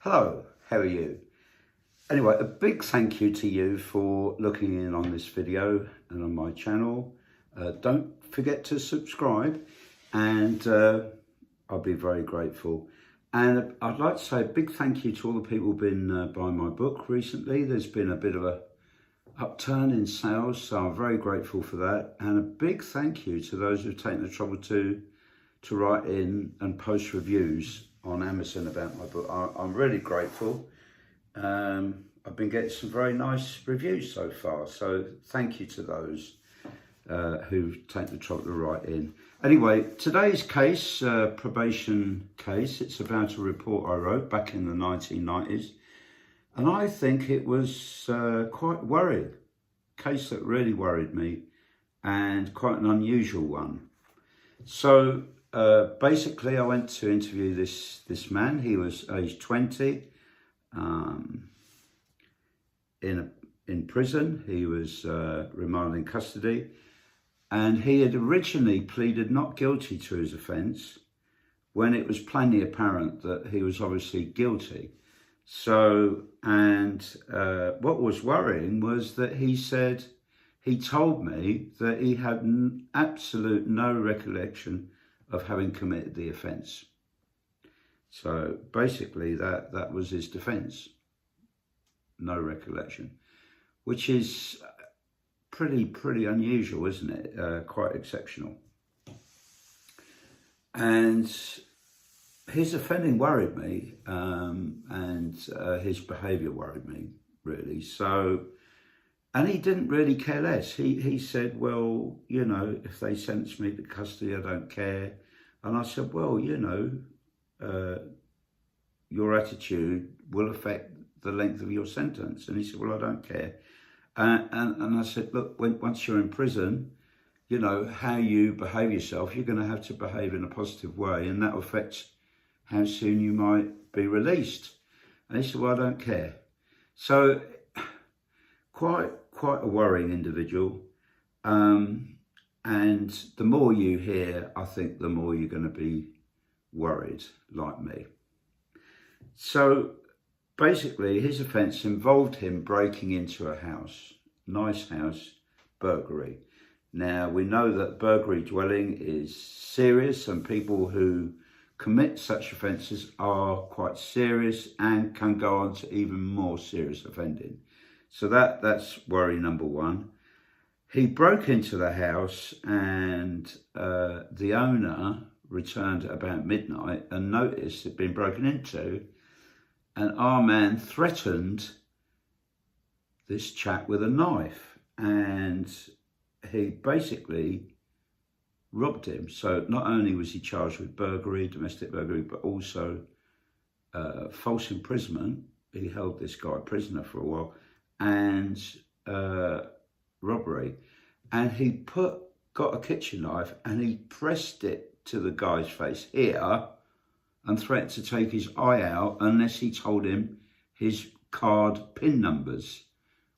Hello, how are you? Anyway, a big thank you to you for looking in on this video and on my channel. Don't forget to subscribe and I'll be very grateful. And I'd like to say a big thank you to all the people who've been buying my book recently. There's been a bit of a upturn in sales, so I'm very grateful for that. And a big thank you to those who've taken the trouble to write in and post reviews on Amazon about my book. I'm really grateful. I've been getting some very nice reviews so far, so thank you to those who've taken the trouble to write in. Anyway, today's case, probation case, it's about a report I wrote back in the 1990s, and I think it was quite worrying, a case that really worried me, and quite an unusual one. So basically, I went to interview this man. He was aged 20, in prison. He was remanded in custody, and he had originally pleaded not guilty to his offence when it was plainly apparent that he was obviously guilty. So, and what was worrying was that he told me that he had absolute no recollection of having committed the offence. So basically that was his defence, no recollection, which is pretty unusual, isn't it? Quite exceptional. And his offending worried me, and his behaviour worried me, really. So, and he didn't really care less. He said, well, you know, if they sentence me to custody, I don't care. And I said, well, you know, your attitude will affect the length of your sentence. And he said, well, I don't care. And I said, look, once you're in prison, you know, how you behave yourself, you're going to have to behave in a positive way, and that affects how soon you might be released. And he said, well, I don't care. So quite a worrying individual. And the more you hear, I think the more you're going to be worried, like me. So basically, his offence involved him breaking into a house, nice house, burglary. Now, we know that burglary dwelling is serious, and people who commit such offences are quite serious and can go on to even more serious offending. So that's worry number one. He broke into the house, and the owner returned at about midnight and noticed it had been broken into, and our man threatened this chap with a knife, and he basically robbed him. So not only was he charged with burglary, domestic burglary, but also false imprisonment. He held this guy prisoner for a while, and robbery. And he got a kitchen knife and he pressed it to the guy's face here and threatened to take his eye out unless he told him his card PIN numbers,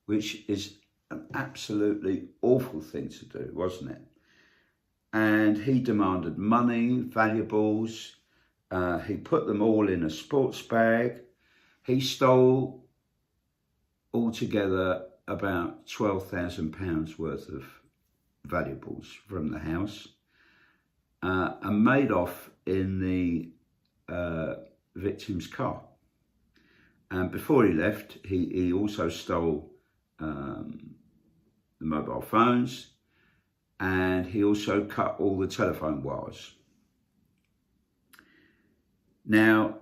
which is an absolutely awful thing to do, wasn't it? And he demanded money, valuables. He put them all in a sports bag. He stole altogether about £12,000 worth of valuables from the house, and made off in the victim's car. And before he left, he also stole the mobile phones, and he also cut all the telephone wires. Now,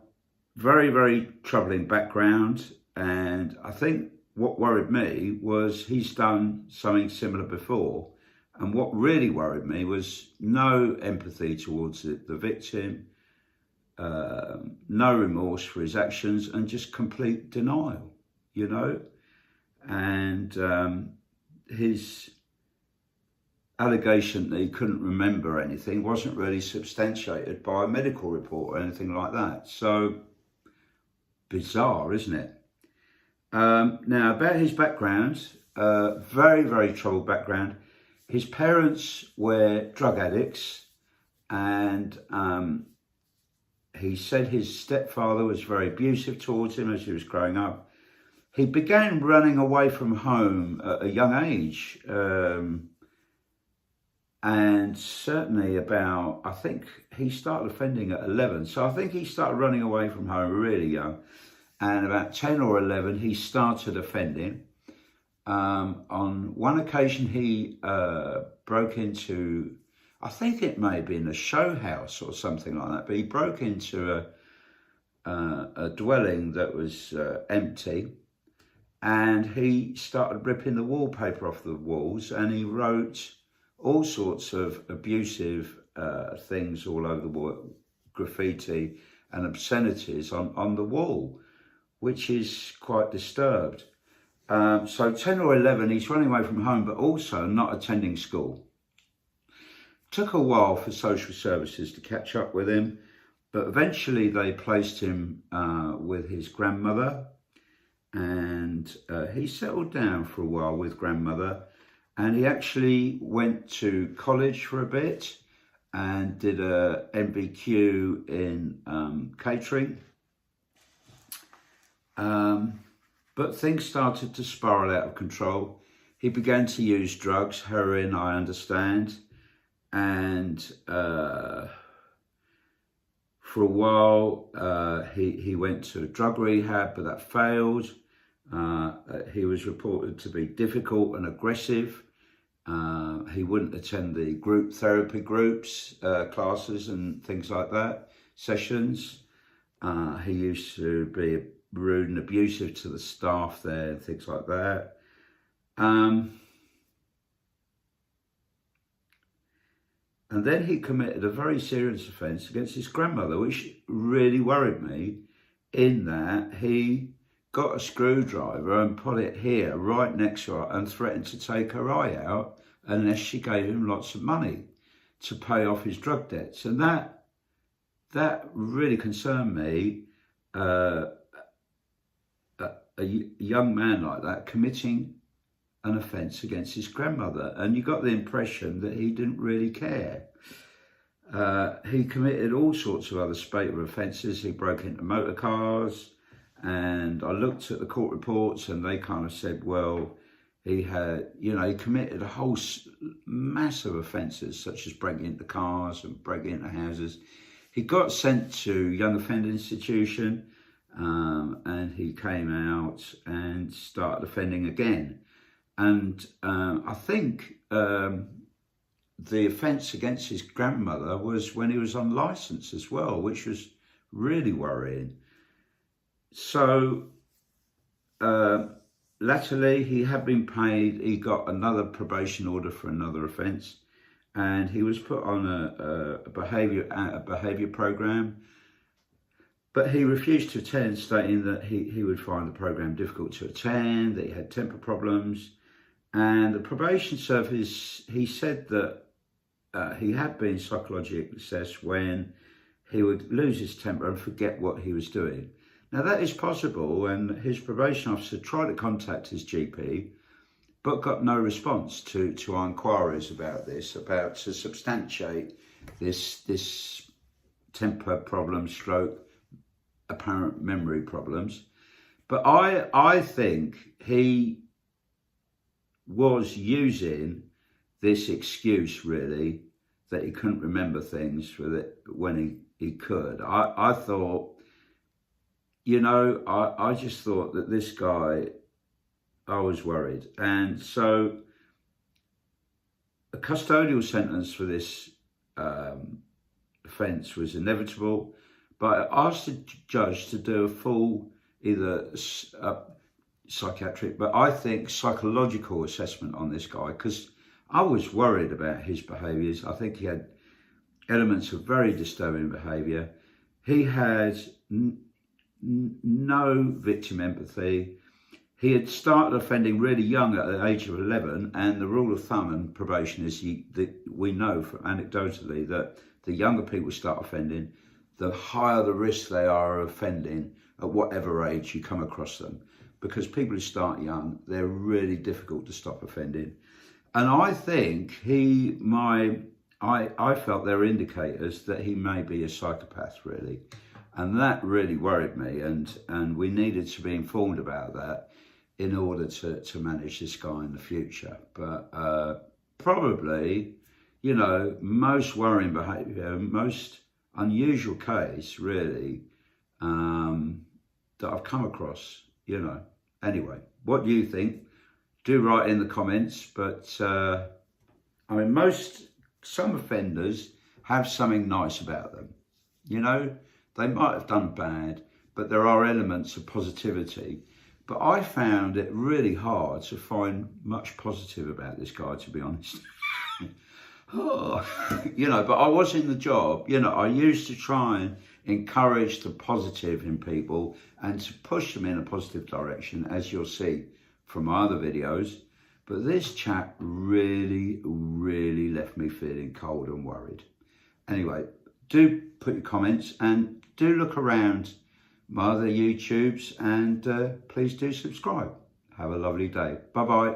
very troubling background, and I think what worried me was he's done something similar before, and what really worried me was no empathy towards the victim, no remorse for his actions, and just complete denial, you know. And his allegation that he couldn't remember anything wasn't really substantiated by a medical report or anything like that. So bizarre, isn't it? Now, about his background, very troubled background. His parents were drug addicts, and he said his stepfather was very abusive towards him as he was growing up. He began running away from home at a young age. And certainly I think he started offending at 11. So I think he started running away from home really young. And about 10 or 11, he started offending. On one occasion, he broke into, I think it may have been a show house or something like that, but he broke into a dwelling that was empty. And he started ripping the wallpaper off the walls, and he wrote all sorts of abusive things all over the wall, graffiti and obscenities on the wall, which is quite disturbed. So 10 or 11, he's running away from home, but also not attending school. Took a while for social services to catch up with him, but eventually they placed him with his grandmother, and he settled down for a while with grandmother. And he actually went to college for a bit and did a MBQ in catering. But things started to spiral out of control. He began to use drugs, heroin, I understand. And for a while, he went to drug rehab, but that failed. He was reported to be difficult and aggressive. He wouldn't attend the group therapy groups, classes and things like that, sessions. He used to be rude and abusive to the staff there, and things like that. And then he committed a very serious offence against his grandmother, which really worried me, in that he got a screwdriver and put it here right next to her and threatened to take her eye out unless she gave him lots of money to pay off his drug debts. And that really concerned me, a young man like that committing an offence against his grandmother. And you got the impression that he didn't really care. He committed all sorts of other spate of offences. He broke into motor cars. And I looked at the court reports and they kind of said, well, he had, he committed a whole mass of offences, such as breaking into cars and breaking into houses. He got sent to Young Offender Institution, and he came out and started offending again. And I think the offence against his grandmother was when he was on licence as well, which was really worrying. So, latterly, he had been paid. He got another probation order for another offence, and he was put on a behaviour programme. But he refused to attend, stating that he would find the programme difficult to attend, that he had temper problems. And the probation service, he said that he had been psychologically assessed when he would lose his temper and forget what he was doing. Now that is possible, and his probation officer tried to contact his GP, but got no response to our inquiries about this, to substantiate this temper problem, stroke, apparent memory problems. But I think he was using this excuse, really, that he couldn't remember things when he could. I thought, I just thought that this guy, I was worried. And so a custodial sentence for this offence was inevitable, but I asked the judge to do a full, either psychiatric, but I think psychological assessment on this guy, because I was worried about his behaviours. I think he had elements of very disturbing behaviour. He had no victim empathy. He had started offending really young at the age of 11, and the rule of thumb in probation is we know anecdotally that the younger people start offending, the higher the risk they are of offending at whatever age you come across them. Because people who start young, they're really difficult to stop offending. And I think I felt there were indicators that he may be a psychopath, really. And that really worried me, and we needed to be informed about that in order to manage this guy in the future. But probably, you know, most worrying behaviour, most unusual case, really, that I've come across, you know. Anyway, what do you think? Do write in the comments. But I mean, some offenders have something nice about them. You know, they might have done bad, but there are elements of positivity. But I found it really hard to find much positive about this guy, to be honest. Oh, you know, but I was in the job. You know, I used to try and encourage the positive in people and to push them in a positive direction, as you'll see from my other videos. But this chap really, really left me feeling cold and worried. Anyway, do put your comments and do look around my other YouTubes, and please do subscribe. Have a lovely day. Bye-bye.